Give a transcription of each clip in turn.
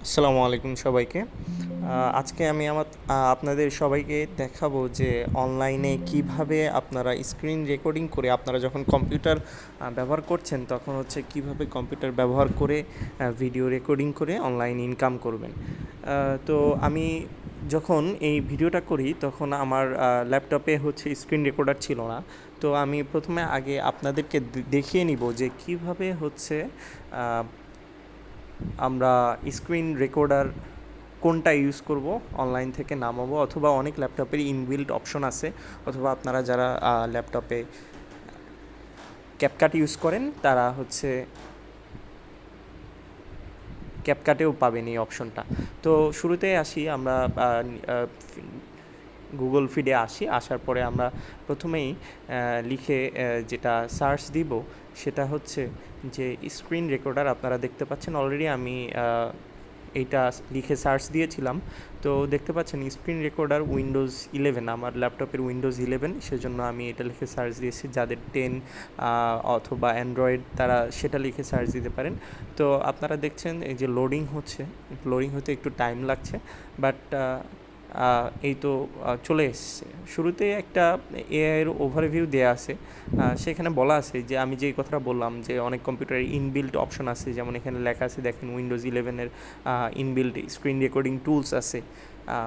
আসসালামু আলাইকুম সবাইকে। আজকে আমি আপনাদের সবাইকে দেখাবো যে অনলাইনে কিভাবে আপনারা স্ক্রিন রেকর্ডিং করে আপনারা যখন কম্পিউটার ব্যবহার করছেন তখন হচ্ছে কিভাবে কম্পিউটার ব্যবহার করে ভিডিও রেকর্ডিং করে অনলাইন ইনকাম করবেন। তো আমি যখন এই ভিডিওটা করি তখন আমার ল্যাপটপে হচ্ছে স্ক্রিন রেকর্ডার ছিল না। তো আমি প্রথমে আগে আপনাদেরকে দেখিয়ে নিব যে কিভাবে হচ্ছে আমরা স্ক্রিন রেকর্ডার কোনটা ইউজ করব, অনলাইন থেকে নামাবো, অথবা অনেক ল্যাপটপের ইনবিল্ট অপশন আছে, অথবা আপনারা যারা ল্যাপটপে ক্যাপকাট ইউজ করেন তারা হচ্ছে ক্যাপকাটেও পাবেন এই অপশনটা। তো শুরুতে আসি আমরা গুগল ফিডে আসার পরে আমরা প্রথমেই লিখে যেটা সার্চ দিব সেটা হচ্ছে যে স্ক্রিন রেকর্ডার। আপনারা দেখতে পাচ্ছেন অলরেডি আমি এইটা লিখে সার্চ দিয়েছিলাম। তো দেখতে পাচ্ছেন স্ক্রিন রেকর্ডার উইন্ডোজ 11, আমার ল্যাপটপের উইন্ডোজ 11, সেজন্য আমি এটা লিখে সার্চ দিয়েছি। যাদের 10 অথবা অ্যান্ড্রয়েড তারা সেটা লিখে সার্চ দিতে পারেন। তো আপনারা দেখছেন এই যে লোডিং হতে একটু টাইম লাগছে, বাট এই তো চলে এসছে। শুরুতে একটা এআইয়ের ওভারভিউ দেওয়া আছে, সেখানে বলা আছে যে আমি যেই কথাটা বললাম যে অনেক কম্পিউটারের ইনবিল্ট অপশন আছে, যেমন এখানে লেখা আছে দেখেন উইন্ডোজ 11-এর ইনবিল্ট স্ক্রিন রেকর্ডিং টুলস আছে।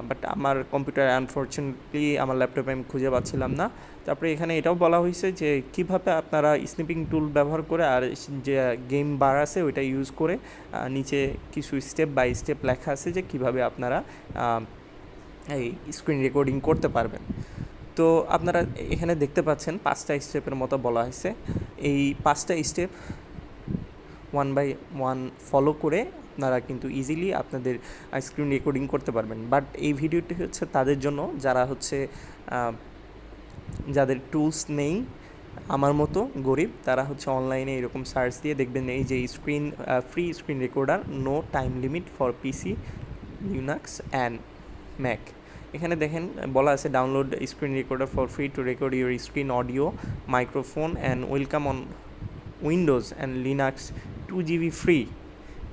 বাট আমার কম্পিউটারে আনফর্চুনেটলি আমার ল্যাপটপে আমি খুঁজে পাচ্ছিলাম না। তারপরে এখানে এটাও বলা হয়েছে যে কীভাবে আপনারা স্নিপিং টুল ব্যবহার করে আর যে গেম বার আছে ওইটা ইউজ করে নিচে কিছু স্টেপ বাই স্টেপ লেখা আছে যে কীভাবে আপনারা এই স্ক্রিন রেকর্ডিং করতে পারবেন। তো আপনারা এখানে দেখতে পাচ্ছেন 5টা স্টেপের মতো বলা হয়েছে। এই 5টা স্টেপ 1 by 1 ফলো করে আপনারা কিন্তু ইজিলি আপনাদের স্ক্রিন রেকর্ডিং করতে পারবেন। বাট এই ভিডিওটি হচ্ছে তাদের জন্য যারা হচ্ছে যাদের টুলস নেই, আমার মতো গরিব, তারা হচ্ছে অনলাইনে এরকম সার্চ দিয়ে দেখবেন এই যে free screen recorder, no time limit for PC, Linux and Mac. এখানে দেখেন বলা আছে download screen recorder for free to record your screen audio microphone and welcome on Windows and Linux 2 GB free.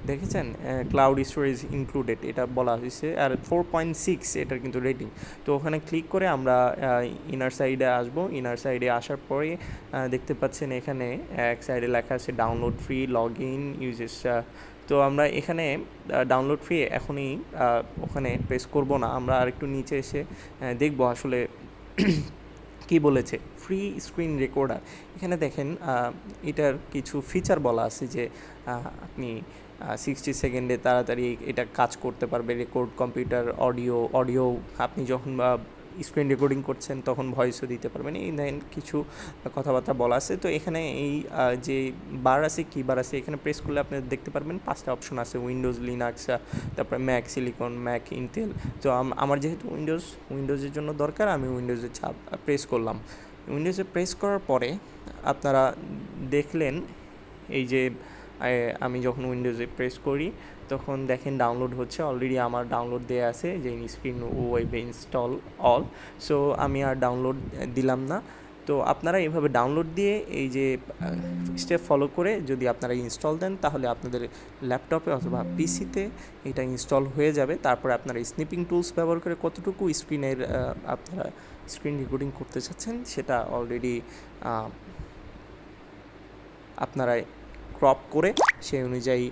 দেখেছেন cloud storage included এটা বলা হয়েছে, আর 4.6 এটার কিন্তু রেটিং। তো ওখানে ক্লিক করে আমরা ইনার সাইডে আসবো। ইনার সাইডে আসার পরে দেখতে পাচ্ছেন এখানে এক সাইডে লেখা আছে download free, log in uses. তো আমরা এখানে ডাউনলোড ফ্রি এখনই ওখানে প্রেস করব না, আমরা আরেকটু নিচে এসে দেখব আসলে কি বলেছে। ফ্রি স্ক্রিন রেকর্ডার, এখানে দেখেন এটার কিছু ফিচার বলা আছে যে আপনি 60 সেকেন্ডে তাড়াতাড়ি এটা কাজ করতে পারবে, রেকর্ড কম্পিউটার অডিও আপনি যখন স্ক্রিন রেকর্ডিং করছেন তখন ভয়েসও দিতে পারবেন। এই দেখেন কিছু কথাবার্তা বলা আছে। তো এখানে এই যে বার আছে, কি বার আছে, এখানে প্রেস করলে আপনি দেখতে পারবেন 5টা অপশন আছে, উইন্ডোজ, লিনাক্স, তারপরে ম্যাক সিলিকন, ম্যাক ইন্টেল। তো আমার যেহেতু উইন্ডোজের জন্য দরকার, আমি উইন্ডোজে প্রেস করলাম। উইন্ডোজে প্রেস করার পরে আপনারা দেখলেন এই যে আমি যখন উইন্ডোজে প্রেস করি তখন দেখেন ডাউনলোড হচ্ছে। অলরেডি আমার ডাউনলোড দেওয়া আছে যে স্ক্রিন ওয়েবে ইনস্টল অল। সো আমি আর ডাউনলোড দিলাম না। তো আপনারা এইভাবে ডাউনলোড দিয়ে এই যে স্টেপ ফলো করে যদি আপনারা ইনস্টল দেন তাহলে আপনাদের ল্যাপটপে অথবা পিসিতে এটা ইনস্টল হয়ে যাবে। তারপরে আপনারা স্নিপিং টুলস ব্যবহার করে কতটুকু আপনারা স্ক্রিন রেকর্ডিং করতে চাচ্ছেন সেটা অলরেডি আপনারা ক্রপ করে সেই অনুযায়ী